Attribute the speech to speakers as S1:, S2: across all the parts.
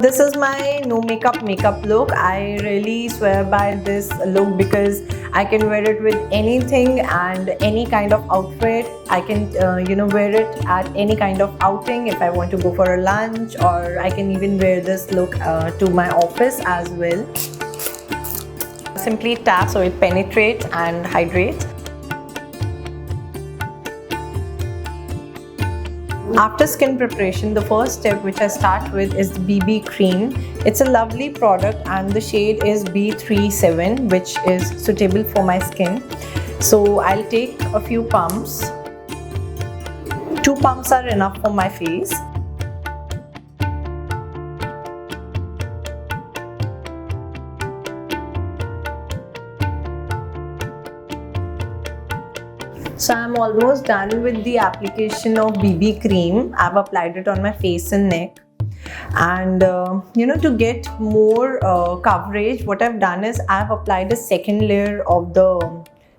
S1: This is my no makeup look. I really swear by this look because I can wear it with anything and any kind of outfit. I can wear it at any kind of outing if I want to go for a lunch, or I can even wear this look to my office as well. Simply tap so it penetrates and hydrates. After skin preparation, the first step which I start with is the BB cream. It's a lovely product and the shade is B37, which is suitable for my skin. So I'll take a few pumps. 2 pumps are enough for my face. So I'm almost done with the application of BB cream. I've applied it on my face and neck. And to get more coverage, what I've done is I've applied a second layer of the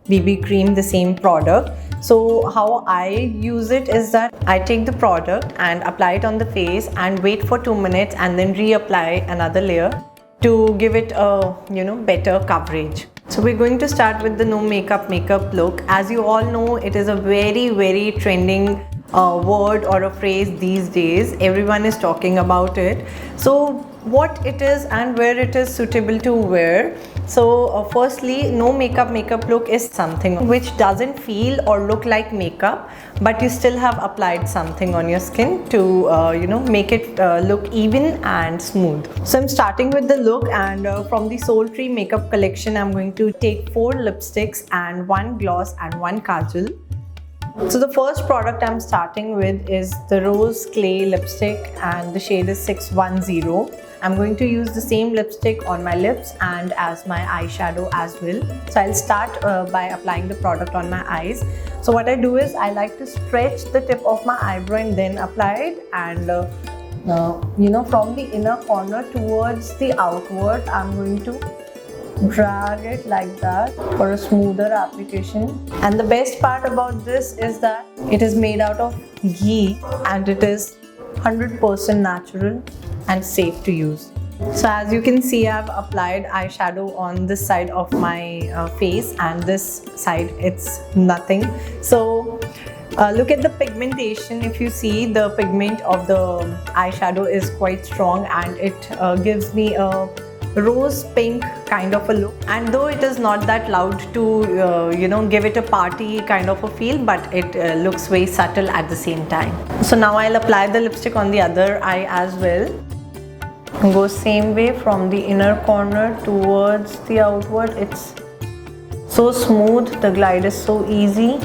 S1: BB cream, the same product. So how I use it is that I take the product and apply it on the face and wait for 2 minutes and then reapply another layer to give it a better coverage. So we're going to start with the no makeup look. As you all know, it is a very trending word or a phrase these days. Everyone is talking about it. So what it is and where it is suitable to wear. So firstly, no makeup look is something which doesn't feel or look like makeup, but you still have applied something on your skin to make it look even and smooth. So I'm starting with the look, and from the Soultree makeup collection, I'm going to take 4 lipsticks and 1 gloss and 1 kajal. So the first product I'm starting with is the Rose Clay lipstick and the shade is 610. I'm going to use the same lipstick on my lips and as my eyeshadow as well. So I'll start by applying the product on my eyes. So what I do is I like to stretch the tip of my eyebrow and then apply it, and from the inner corner towards the outward, I'm going to drag it like that for a smoother application. And the best part about this is that it is made out of ghee and it is 100% natural and safe to use. So as you can see, I've applied eyeshadow on this side of my face, and this side it's nothing. So look at the pigmentation. If you see, the pigment of the eyeshadow is quite strong and it gives me a rose pink kind of a look. And though it is not that loud to give it a party kind of a feel, but it looks very subtle at the same time. So now I'll apply the lipstick on the other eye as well. Go same way from the inner corner towards the outward. It's so smooth, the glide is so easy.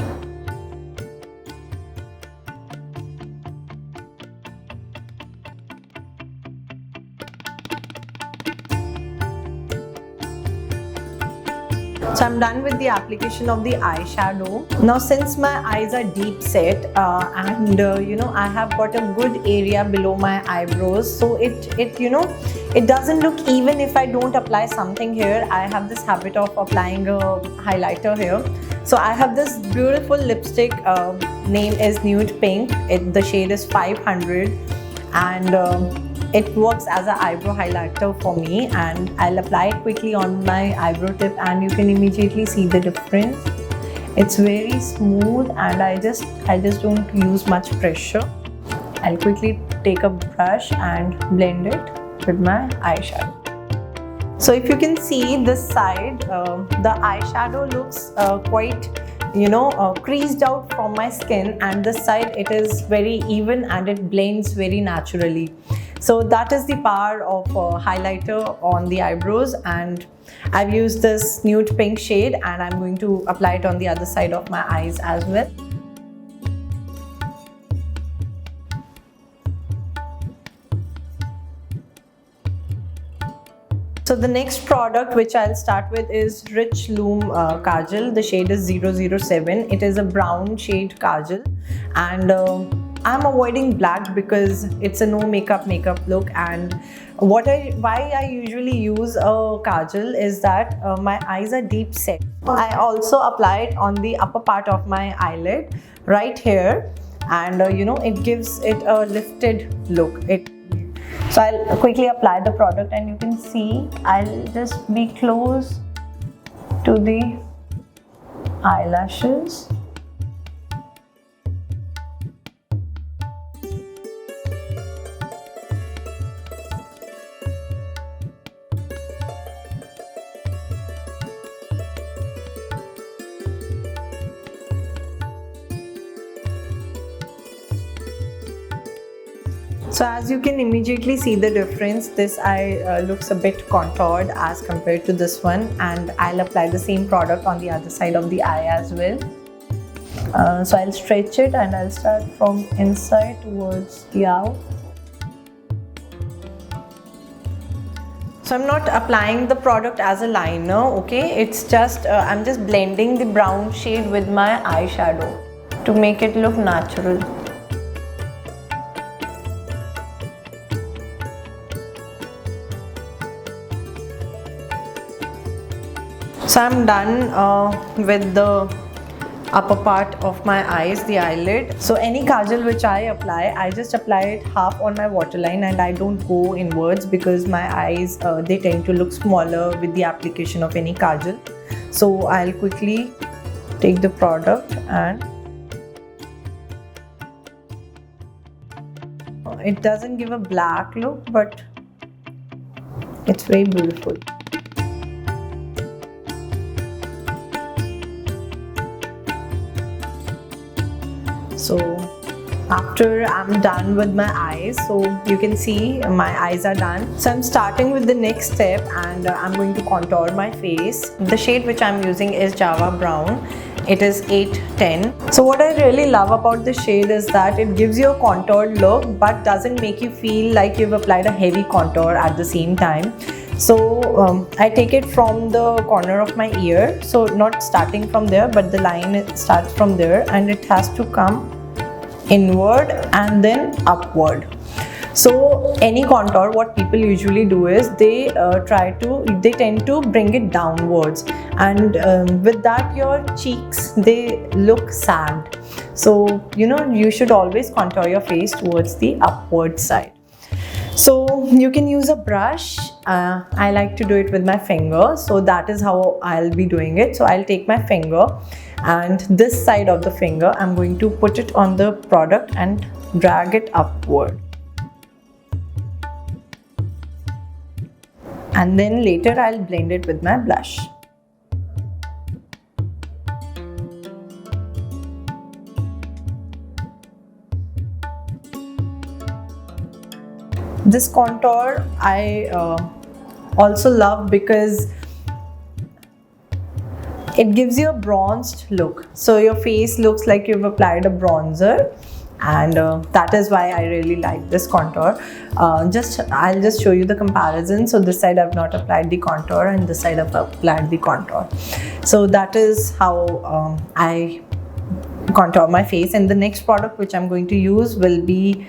S1: So I'm done with the application of the eyeshadow. Now since my eyes are deep set and I have got a good area below my eyebrows, so it doesn't look even if I don't apply something here. I have this habit of applying a highlighter here. So I have this beautiful lipstick, name is Nude Pink. The shade is 500 and it works as an eyebrow highlighter for me, and I'll apply it quickly on my eyebrow tip and you can immediately see the difference. It's very smooth and I just don't use much pressure. I'll quickly take a brush and blend it with my eyeshadow. So if you can see this side, the eyeshadow looks quite creased out from my skin, and this side it is very even and it blends very naturally. So that is the power of highlighter on the eyebrows, and I've used this nude pink shade and I'm going to apply it on the other side of my eyes as well. So the next product which I'll start with is Rich Loom Kajal. The shade is 007. It is a brown shade kajal, and I'm avoiding black because it's a no makeup look. And why I usually use a kajal is that my eyes are deep set. I also apply it on the upper part of my eyelid right here, and it gives it a lifted look. So So I'll quickly apply the product, and you can see I'll just be close to the eyelashes. So as you can immediately see the difference, this eye looks a bit contoured as compared to this one, and I'll apply the same product on the other side of the eye as well. So I'll stretch it, and I'll start from inside towards the out. So I'm not applying the product as a liner, okay? It's just, I'm just blending the brown shade with my eyeshadow to make it look natural. So I'm done with the upper part of my eyes, the eyelid. So any kajal which I apply, I just apply it half on my waterline, and I don't go inwards because my eyes, they tend to look smaller with the application of any kajal. So I'll quickly take the product, and it doesn't give a black look, but it's very beautiful. So after I'm done with my eyes, so you can see my eyes are done. So I'm starting with the next step, and I'm going to contour my face. The shade which I'm using is Java Brown. It is 810. So what I really love about this shade is that it gives you a contoured look but doesn't make you feel like you've applied a heavy contour at the same time. So I take it from the corner of my ear, so not starting from there, but the line starts from there, and it has to come inward and then upward. So any contour, what people usually do is they tend to bring it downwards, and with that your cheeks, they look sad. So you should always contour your face towards the upward side. So you can use a brush. I like to do it with my finger, so that is how I'll be doing it. So I'll take my finger, and this side of the finger, I'm going to put it on the product and drag it upward. And then later I'll blend it with my blush. This contour I also love because it gives you a bronzed look. So your face looks like you've applied a bronzer, and that is why I really like this contour. I'll just show you the comparison. So this side I've not applied the contour, and this side I've applied the contour. So that is how I contour my face. And the next product which I'm going to use will be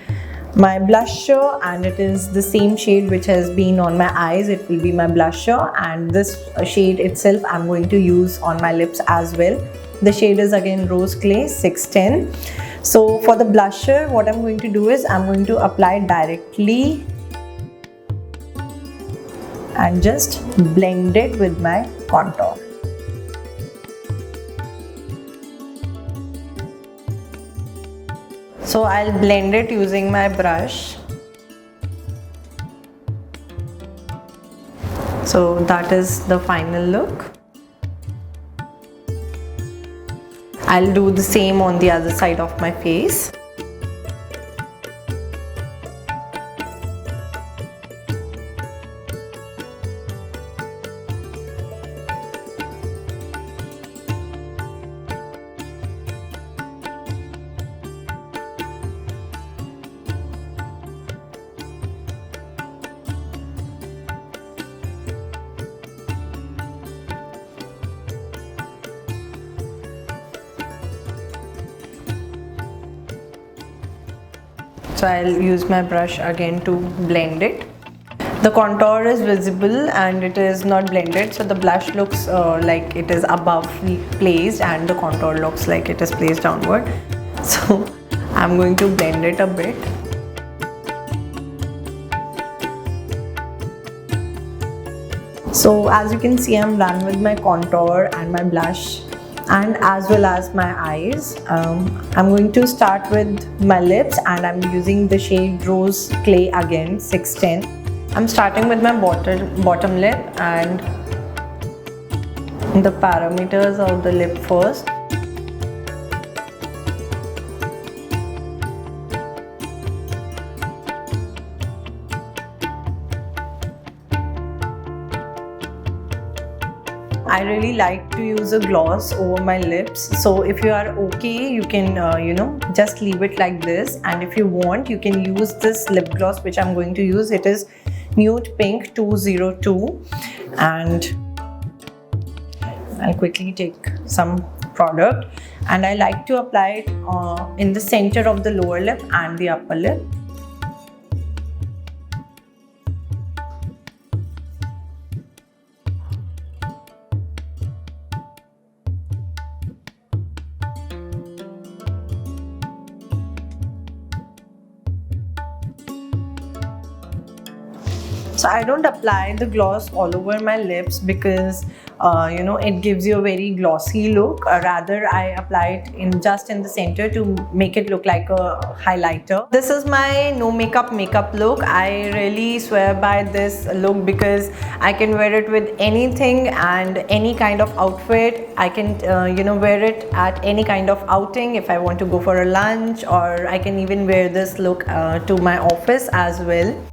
S1: my blusher, and it is the same shade which has been on my eyes. It will be my blusher, and this shade itself I'm going to use on my lips as well. The shade is again Rose Clay 610. So for the blusher, what I'm going to do is I'm going to apply directly and just blend it with my contour. So I'll blend it using my brush. So that is the final look. I'll do the same on the other side of my face. So I'll use my brush again to blend it. The contour is visible and it is not blended, so the blush looks like it is above placed and the contour looks like it is placed downward. So I'm going to blend it a bit. So as you can see, I'm done with my contour and my blush and as well as my eyes. I'm going to start with my lips and I'm using the shade Rose Clay again, 610. I'm starting with my bottom lip and the parameters of the lip first. I really like to use a gloss over my lips, so if you are okay, you can just leave it like this, and if you want, you can use this lip gloss which I'm going to use. It is Nude Pink 202, and I'll quickly take some product and I like to apply it in the center of the lower lip and the upper lip. So I don't apply the gloss all over my lips because it gives you a very glossy look. Rather, I apply it just in the center to make it look like a highlighter. This is my no makeup look. I really swear by this look because I can wear it with anything and any kind of outfit. I can wear it at any kind of outing if I want to go for a lunch, or I can even wear this look to my office as well.